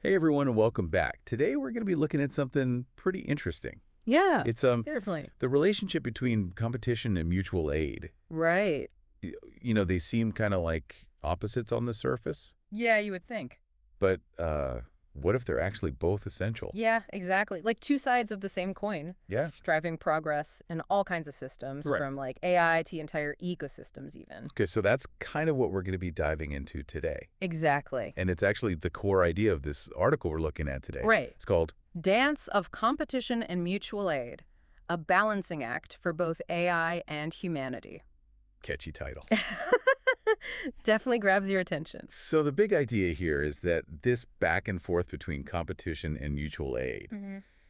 Hey everyone and welcome back. Today we're going to be looking at something pretty interesting. Yeah, It's interplay. the relationship between competition and mutual aid. Right. They seem kind of like opposites on the surface, Yeah, you would think. but what if they're actually both essential? Yeah, exactly. Like two sides of the same coin. Yes. Driving progress in all kinds of systems, Right. from like AI to entire ecosystems even. Okay, so that's kind of what we're going to be diving into today. Exactly. And it's actually the core idea of this article we're looking at today. Right. It's called Dance of Competition and Mutual Aid, a balancing act for both AI and humanity. Catchy Title. Definitely grabs your attention. So the big idea here is that this back and forth between competition and mutual aid,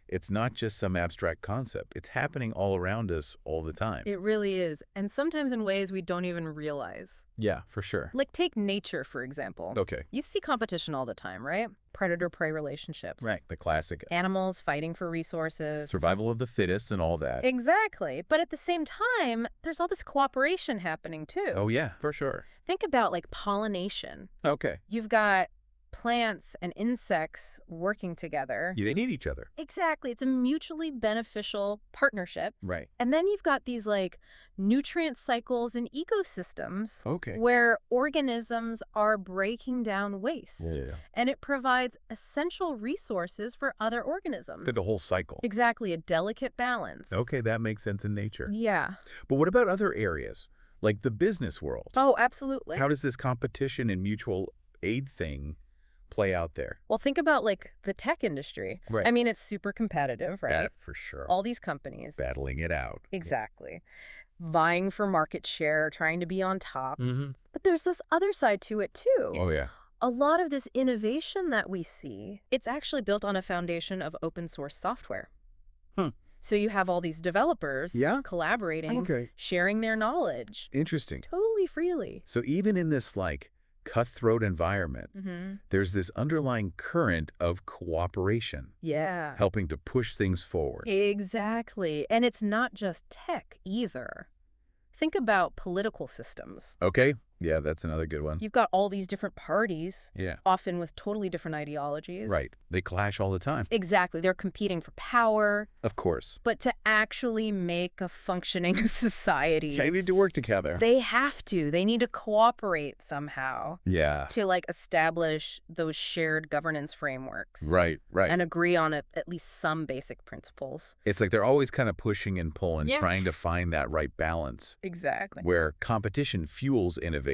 it's not just some abstract concept. It's happening all around us all the time. It really is, and sometimes in ways we don't even realize. Yeah, for sure. Like take nature, for example. Okay. You see competition all the time, right? Predator-prey relationships. Right. The classic Animals fighting for resources. survival of the fittest and all that. Exactly. But at the same time, there's all this cooperation happening too. Oh, yeah, for sure. Think about like pollination. Okay. You've got plants and insects working together. Yeah, they need each other. Exactly. It's a mutually beneficial partnership. Right. And then you've got these like nutrient cycles and ecosystems Okay. where organisms are breaking down waste. Yeah. And it provides essential resources for other organisms. The whole cycle. Exactly, a delicate balance. Okay, that makes sense in nature. Yeah. But what about other areas, like the business world? Oh, absolutely. How does this competition and mutual aid thing play out there? Well, think about like the tech industry. Right. I mean, it's super competitive, right? That for sure. All these companies. Battling it out. Exactly. Vying for market share, trying to be on top. Mm-hmm. But there's this other side to it too. Oh, yeah. A lot of this innovation that we see, it's actually built on a foundation of open source software. Hmm. So you have all these developers collaborating, Okay. sharing their knowledge Interesting. totally freely. So even in this, cutthroat environment, there's this underlying current of cooperation, Yeah. helping to push things forward. Exactly. And it's not just tech either. Think about political systems. Okay? Yeah, that's another good one. You've got all these different parties, Yeah. often with totally different ideologies. Right. They clash all the time. Exactly. They're competing for power. Of course. But to actually make a functioning society, They need to work together. they have to. They need to cooperate somehow Yeah. to like establish those shared governance frameworks. Right. And agree on at least some basic principles. It's like they're always kind of pushing and pulling, Yeah. trying to find that right balance Exactly. where competition fuels innovation,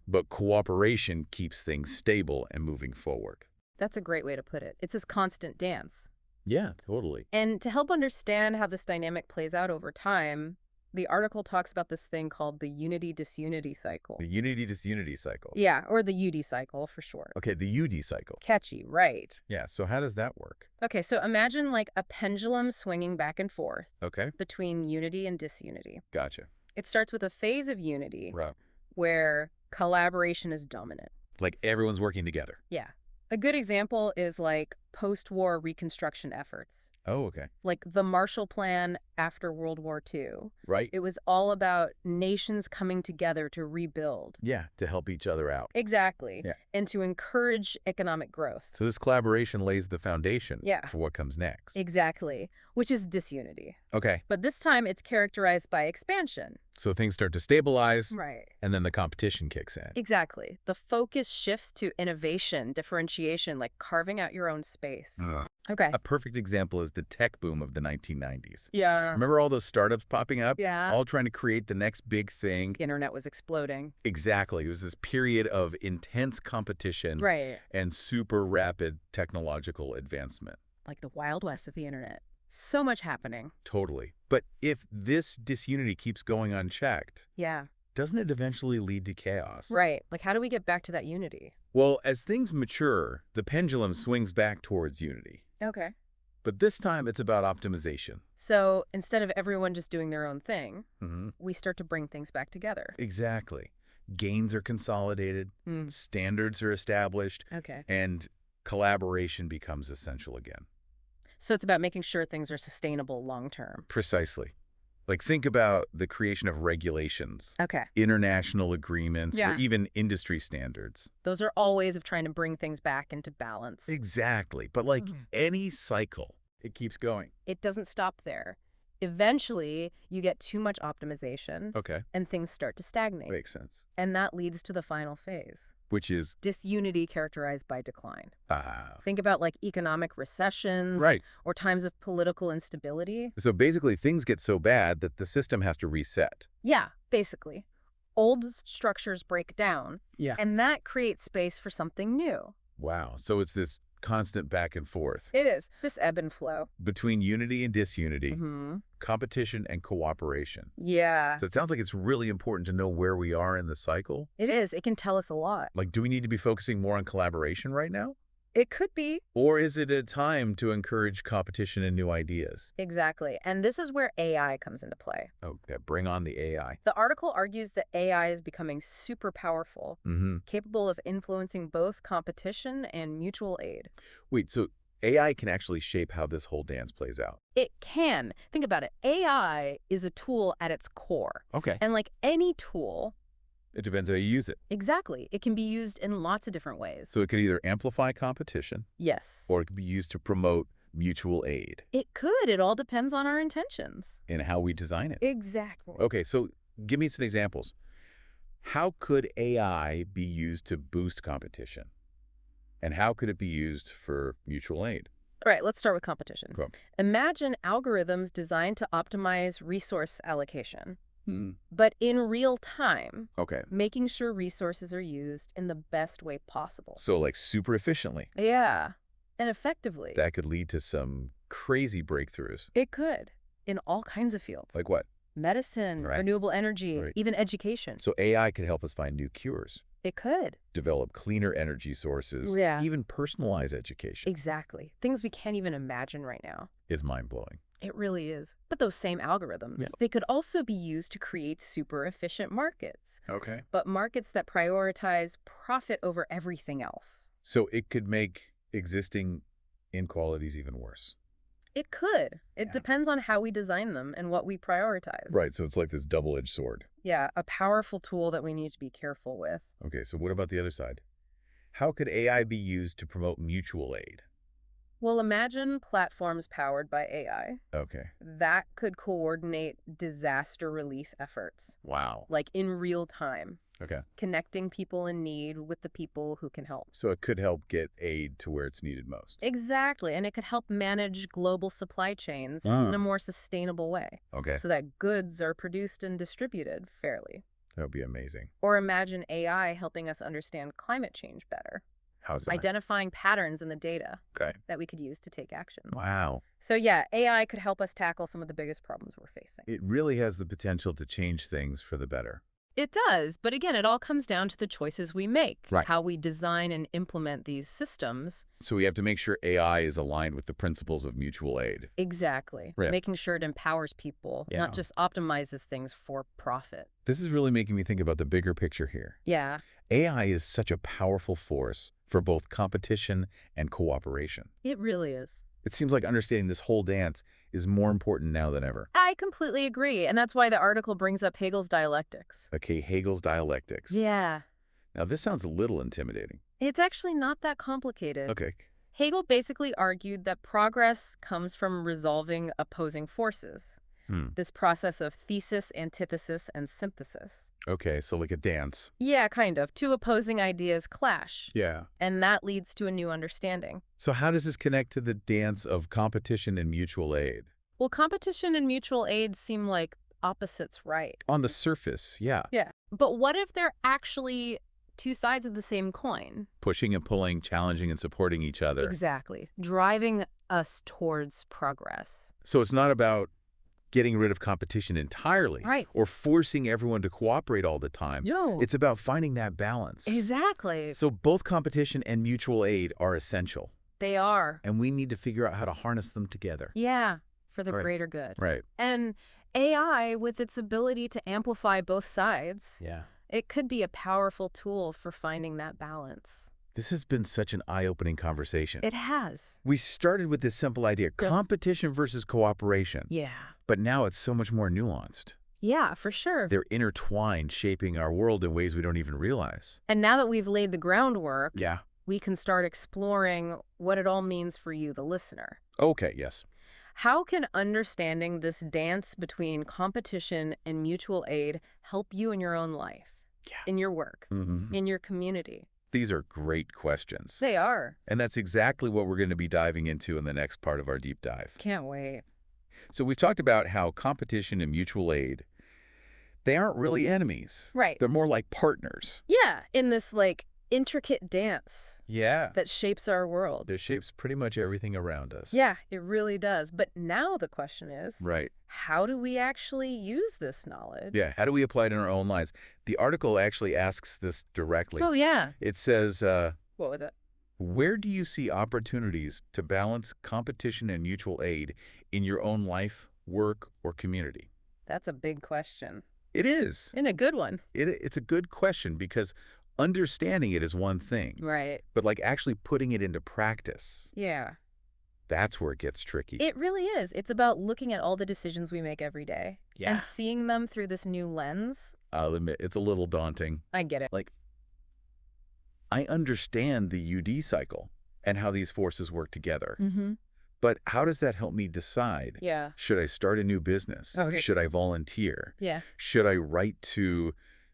but cooperation keeps things stable and moving forward. That's a great way to put it. It's this constant dance. Yeah, totally. And to help understand how this dynamic plays out over time, the article talks about this thing called the unity-disunity cycle. The unity-disunity cycle. Yeah, or the UD cycle for short. Okay, the UD cycle. Catchy, right. Yeah, so how does that work? Okay, so imagine like a pendulum swinging back and forth Okay, between unity and disunity. gotcha. It starts with a phase of unity Right. where collaboration is dominant. Like everyone's working together. Yeah. A good example is like post-war reconstruction efforts, Oh, okay. like the Marshall Plan after World War II. Right? It was all about nations coming together to rebuild. Yeah, to help each other out. Exactly. Yeah. And to encourage economic growth. So this collaboration lays the foundation Yeah. for what comes next. Exactly. Which is disunity. Okay, But this time it's characterized by expansion. so things start to stabilize, Right. and then the competition kicks in. Exactly. The focus shifts to innovation, differentiation, like carving out your own space. Okay. A perfect example is the tech boom of the 1990s. Yeah. Remember all those startups popping up? Yeah. All trying to create the next big thing? The internet was exploding. Exactly. It was this period of intense competition Right. and super rapid technological advancement. Like the Wild West of the internet. So much happening. Totally. But if this disunity keeps going unchecked, Yeah. doesn't it eventually lead to chaos? Right. Like how do we get back to that unity? Well, as things mature, the pendulum swings back towards unity. Okay. But this time it's about optimization. So instead of everyone just doing their own thing, Mm-hmm. we start to bring things back together. Exactly. Gains are consolidated, standards are established, Okay. and collaboration becomes essential again. So it's about making sure things are sustainable long term. Precisely. Like, think about the creation of regulations, Okay. international agreements, or Yeah. even industry standards. Those are all ways of trying to bring things back into balance. Exactly. But like any cycle, it keeps going. It doesn't stop there. Eventually, you get too much optimization Okay. and things start to stagnate. Makes sense. And that leads to the final phase. Which is, Disunity characterized by decline. ah, Think about like economic recessions right. or times of political instability. So basically, things get so bad that the system has to reset. Yeah, basically. Old structures break down, Yeah. and that creates space for something new. Wow. So it's this constant back and forth It is. This ebb and flow. between unity and disunity, Mm-hmm. competition and cooperation. Yeah, So it sounds like it's really important to know where we are in the cycle. it is. It can tell us a lot. Like, do we need to be focusing more on collaboration right now? It could be. Or is it a time to encourage competition and new ideas? Exactly. And this is where AI comes into play. Okay, bring on the AI. The article argues that AI is becoming super powerful, Mm-hmm. capable of influencing both competition and mutual aid. Wait, so AI can actually shape how this whole dance plays out? It can. Think about it. AI is a tool at its core. Okay. And like any tool, It depends how you use it. exactly, it can be used in lots of different ways. So it could either amplify competition Yes. or it could be used to promote mutual aid It could. It all depends on our intentions. in how we design it. Exactly. Okay, so give me some examples. How could AI be used to boost competition? And how could it be used for mutual aid? All right, let's start with competition. Cool. Imagine algorithms designed to optimize resource allocation, Hmm. but in real time, Okay, making sure resources are used in the best way possible. so like super efficiently. Yeah, and effectively. That could lead to some crazy breakthroughs. It could, in all kinds of fields. Like what? Medicine, Right. renewable energy, Right. even education. So AI could help us find new cures, It could. develop cleaner energy sources, Yeah. even personalize education. Exactly. Things we can't even imagine right now. Is mind-blowing. It really is. But those same algorithms, Yeah. they could also be used to create super efficient markets, Okay. but markets that prioritize profit over everything else. So it could make existing inequalities even worse. It could. It Yeah. depends on how we design them and what we prioritize. Right, so it's like this double-edged sword. Yeah, a powerful tool that we need to be careful with. Okay, so what about the other side? How could AI be used to promote mutual aid? Well, imagine platforms powered by AI. Okay. That could coordinate disaster relief efforts, Wow. like in real time, Okay. connecting people in need with the people who can help. So it could help get aid to where it's needed most. Exactly, and it could help manage global supply chains in a more sustainable way Okay. so that goods are produced and distributed fairly. That would be amazing. Or imagine AI helping us understand climate change better, How's that? identifying patterns in the data Okay. that we could use to take action. Wow. So yeah, AI could help us tackle some of the biggest problems we're facing. It really has the potential to change things for the better. It does, but again, it all comes down to the choices we make, Right. how we design and implement these systems. So we have to make sure AI is aligned with the principles of mutual aid. Exactly. Right. Making sure it empowers people, Yeah. not just optimizes things for profit. This is really making me think about the bigger picture here. Yeah, AI is such a powerful force for both competition and cooperation. it really is. It seems like understanding this whole dance is more important now than ever. I completely agree, and that's why the article brings up Hegel's dialectics. Okay, Hegel's dialectics. Yeah. Now, this sounds a little intimidating. It's actually not that complicated. Okay. Hegel basically argued that progress comes from resolving opposing forces. This process of thesis, antithesis, and synthesis. Okay, so like a dance. Yeah, kind of. Two opposing ideas clash, Yeah. and that leads to a new understanding. So how does this connect to the dance of competition and mutual aid? Well, competition and mutual aid seem like opposites, right? On the surface, yeah. Yeah. But what if they're actually two sides of the same coin? Pushing and pulling, challenging and supporting each other. Exactly. Driving us towards progress. So it's not about getting rid of competition entirely. Right. Or forcing everyone to cooperate all the time. No. It's about finding that balance. Exactly. So both competition and mutual aid are essential. They are. And we need to figure out how to harness them together. Yeah, for the Right. greater good. Right. And AI, with its ability to amplify both sides, Yeah. it could be a powerful tool for finding that balance. This has been such an eye-opening conversation. It has. We started with this simple idea, competition versus cooperation. Yeah. But now it's so much more nuanced. Yeah, for sure. They're intertwined, shaping our world in ways we don't even realize. And now that we've laid the groundwork, Yeah. we can start exploring what it all means for you, the listener. Okay, yes. How can understanding this dance between competition and mutual aid help you in your own life, in your work, in your community? These are great questions. They are. And that's exactly what we're going to be diving into in the next part of our deep dive. Can't wait. So we've talked about how competition and mutual aid, they aren't really enemies. Right. They're more like partners. Yeah, in this, intricate dance Yeah. that shapes our world. That shapes pretty much everything around us. Yeah, it really does. But now the question is, Right. how do we actually use this knowledge? Yeah. How do we apply it in our own lives? The article actually asks this directly. Oh, yeah. It says, What was it? where do you see opportunities to balance competition and mutual aid in your own life, work, or community? That's a big question. It is. And a good one. It's a good question because understanding it is one thing. Right. But actually putting it into practice, Yeah. that's where it gets tricky. It really is. It's about looking at all the decisions we make every day Yeah. and seeing them through this new lens. I'll admit, it's a little daunting. I get it. I understand the UD cycle and how these forces work together. Mm-hmm. But how does that help me decide? Yeah. Should I start a new business? Okay. Should I volunteer? Yeah. Should I write to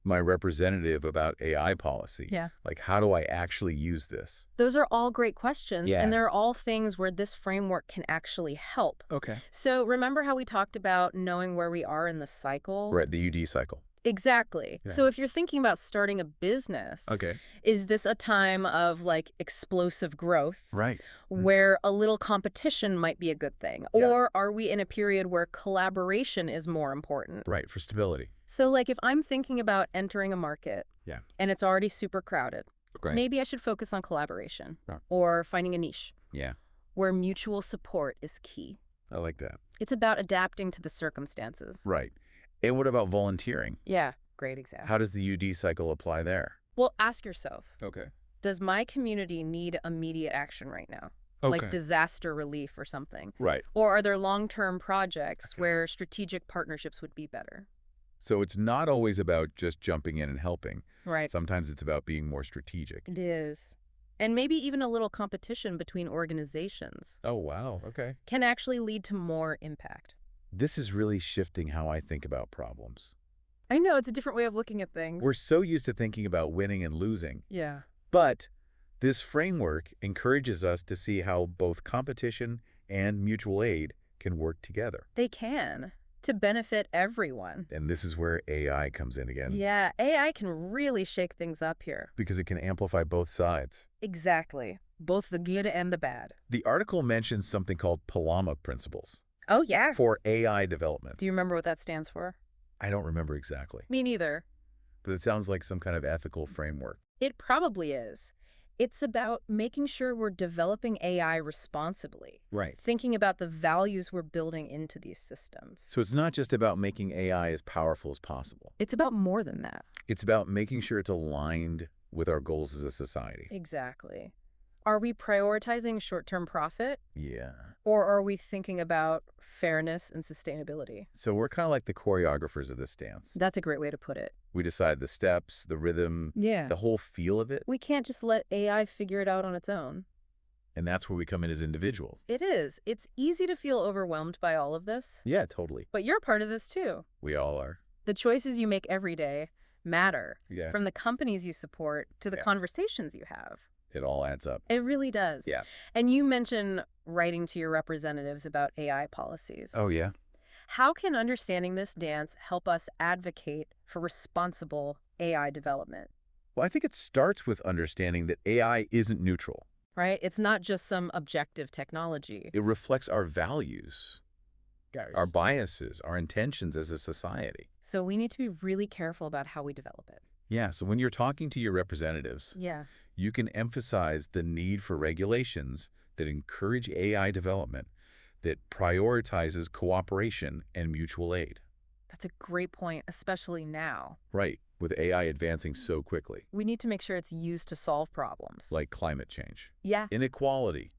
my representative about AI policy? Yeah. How do I actually use this? Those are all great questions. Yeah. And they're all things where this framework can actually help. Okay. So remember how we talked about knowing where we are in the cycle? Right, the UD cycle. Exactly. Yeah. So if you're thinking about starting a business, Okay. is this a time of explosive growth? Right. Where a little competition might be a good thing? Yeah. Or are we in a period where collaboration is more important? Right, for stability. So if I'm thinking about entering a market Yeah. and it's already super crowded, Great. maybe I should focus on collaboration Right. or finding a niche Yeah, where mutual support is key. I like that. It's about adapting to the circumstances. Right. And what about volunteering? Yeah, great example. How does the UD cycle apply there? Well, ask yourself, Okay. does my community need immediate action right now? Okay. Like disaster relief or something? Right. Or are there long-term projects where strategic partnerships would be better? So it's not always about just jumping in and helping. Right. Sometimes it's about being more strategic. It is. And maybe even a little competition between organizations Oh, wow. Okay. can actually lead to more impact. This is really shifting how I think about problems. I know, it's a different way of looking at things. We're so used to thinking about winning and losing. Yeah. But this framework encourages us to see how both competition and mutual aid can work together. They can, to benefit everyone. And this is where AI comes in again. Yeah, AI can really shake things up here. Because it can amplify both sides. Exactly. Both the good and the bad. The article mentions something called Palama principles Oh, yeah. for AI development. Do you remember what that stands for? I don't remember exactly, Me neither. but it sounds like some kind of ethical framework. It probably is. It's about making sure we're developing AI responsibly, Right. thinking about the values we're building into these systems. So it's not just about making AI as powerful as possible. It's about more than that. It's about making sure it's aligned with our goals as a society. Exactly. Are we prioritizing short-term profit, Yeah. or are we thinking about fairness and sustainability? So we're kind of like the choreographers of this dance. That's a great way to put it. We decide the steps, the rhythm, Yeah. the whole feel of it, We can't just let AI figure it out on its own. and that's where we come in as individuals. It is. It's easy to feel overwhelmed by all of this, Yeah, totally. but you're part of this too. We all are. The choices you make every day matter, Yeah. from the companies you support to the Yeah. conversations you have. It all adds up. It really does. Yeah. And you mentioned writing to your representatives about AI policies. Oh, yeah? How can understanding this dance help us advocate for responsible AI development? Well, I think it starts with understanding that AI isn't neutral. Right? It's not just some objective technology. It reflects our values, our biases, our intentions as a society. So we need to be really careful about how we develop it. Yeah, so when you're talking to your representatives, Yeah. you can emphasize the need for regulations that encourage AI development, that prioritizes cooperation and mutual aid. That's a great point, especially now. Right, with AI advancing so quickly, We need to make sure it's used to solve problems. like climate change, Yeah, inequality,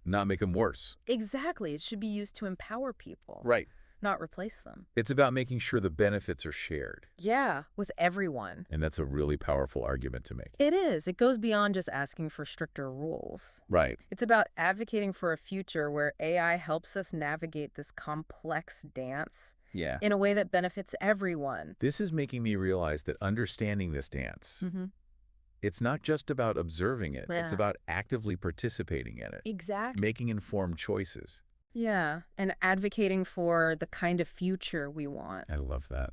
not make them worse. exactly. It should be used to empower people. Right. not replace them. It's about making sure the benefits are shared. Yeah, with everyone. And that's a really powerful argument to make. It is. It goes beyond just asking for stricter rules. Right. It's about advocating for a future where AI helps us navigate this complex dance Yeah. in a way that benefits everyone. This is making me realize that understanding this dance, Mm-hmm. it's not just about observing it. It's Yeah. about actively participating in it, Exactly. making informed choices. Yeah, and advocating for the kind of future we want. I love that.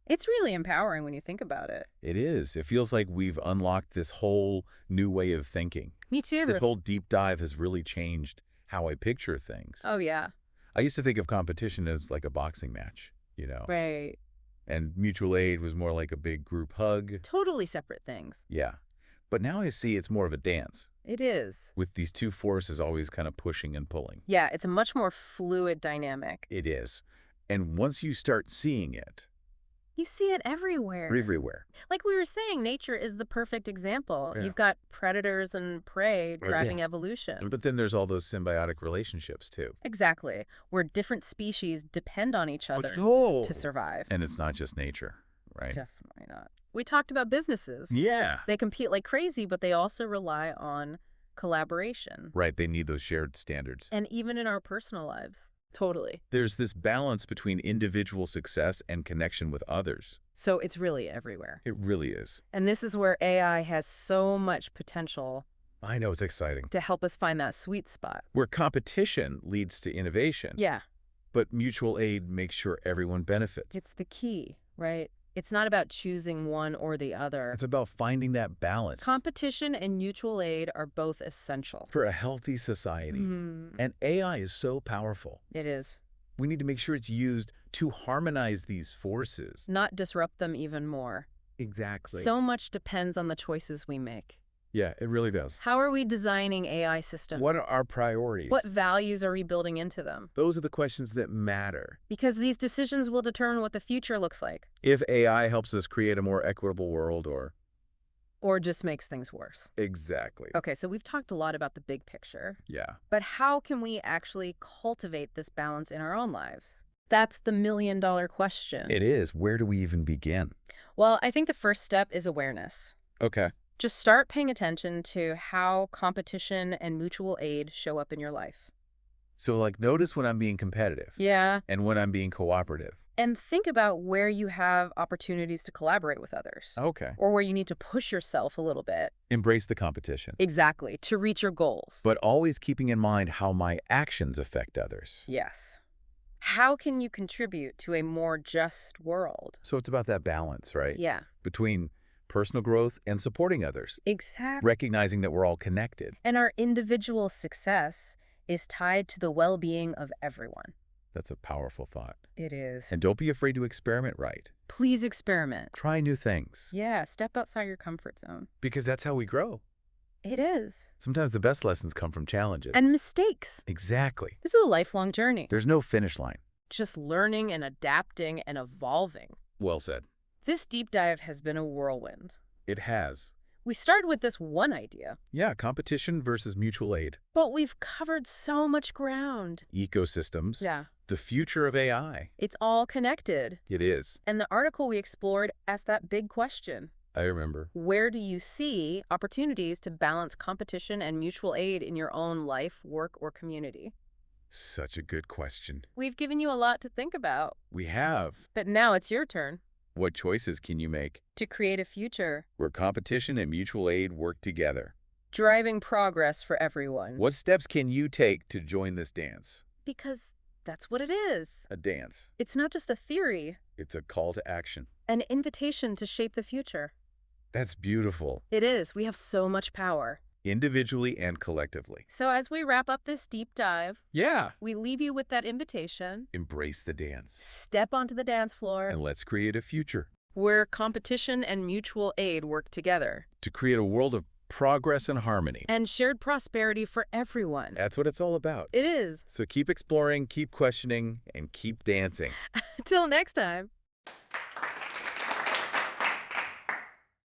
It's really empowering when you think about it. It is. It feels like we've unlocked this whole new way of thinking. Me too. This whole deep dive has really changed how I picture things. Oh, yeah. I used to think of competition as like a boxing match, Right. and mutual aid was more like a big group hug. Totally separate things. Yeah. But now I see it's more of a dance, It is. with these two forces always kind of pushing and pulling. Yeah, it's a much more fluid dynamic. It is. And once you start seeing it You see it everywhere. everywhere. Like we were saying, nature is the perfect example. Yeah. You've got predators and prey driving Yeah. evolution. But then there's all those symbiotic relationships too. Exactly. Where different species depend on each other Oh. to survive. And it's not just nature, right? Definitely not. We talked about businesses. Yeah. They compete like crazy, but they also rely on collaboration. Right, they need those shared standards. And even in our personal lives. Totally. There's this balance between individual success and connection with others. So it's really everywhere. It really is. And this is where AI has so much potential I know, it's exciting. to help us find that sweet spot. Where competition leads to innovation, Yeah, but mutual aid makes sure everyone benefits. it's the key, right? It's not about choosing one or the other. It's about finding that balance Competition and mutual aid are both essential. for a healthy society. And AI is so powerful. It is. We need to make sure it's used to harmonize these forces. Not disrupt them even more. Exactly. So much depends on the choices we make. Yeah, it really does. How are we designing AI systems? What are our priorities? What values are we building into them? Those are the questions that matter. Because these decisions will determine what the future looks like. If AI helps us create a more equitable world Or just makes things worse. Exactly. Okay, so we've talked a lot about the big picture. Yeah. But how can we actually cultivate this balance in our own lives? That's the million-dollar question. It is. Where do we even begin? Well, I think the first step is awareness. Okay. Just start paying attention to how competition and mutual aid show up in your life. So, like, notice when I'm being competitive. Yeah. And when I'm being cooperative. And think about where you have opportunities to collaborate with others. Okay. Or where you need to push yourself a little bit. Embrace the competition. Exactly, to reach your goals. But always keeping in mind how my actions affect others. Yes. How can you contribute to a more just world? So it's about that balance, right? Yeah. Between personal growth and supporting others. Exactly. Recognizing that we're all connected. And our individual success is tied to the well-being of everyone. That's a powerful thought. It is. And don't be afraid to experiment right. Please experiment. Try new things. Yeah, step outside your comfort zone. Because that's how we grow. It is. Sometimes the best lessons come from challenges. And mistakes. Exactly. This is a lifelong journey. There's no finish line. Just learning and adapting and evolving. Well said. This deep dive has been a whirlwind. It has. We started with this one idea, Yeah, competition versus mutual aid. but we've covered so much ground. Ecosystems. Yeah. The future of AI. It's all connected. It is. And the article we explored asked that big question. I remember. Where do you see opportunities to balance competition and mutual aid in your own life, work, or community? Such a good question. We've given you a lot to think about, We have. but now it's your turn What choices can you make to create a future, where competition and mutual aid work together? driving progress for everyone. What steps can you take to join this dance? Because that's what it is. A dance. It's not just a theory, It's a call to action. an invitation to shape the future. That's beautiful. It is. We have so much power. Individually and collectively. So as we wrap up this deep dive, Yeah. we leave you with that invitation. Embrace the dance. Step onto the dance floor And let's create a future. where competition and mutual aid work together. To create a world of progress and harmony. And shared prosperity for everyone. That's what it's all about. It is. So keep exploring, keep questioning, and keep dancing. Till next time.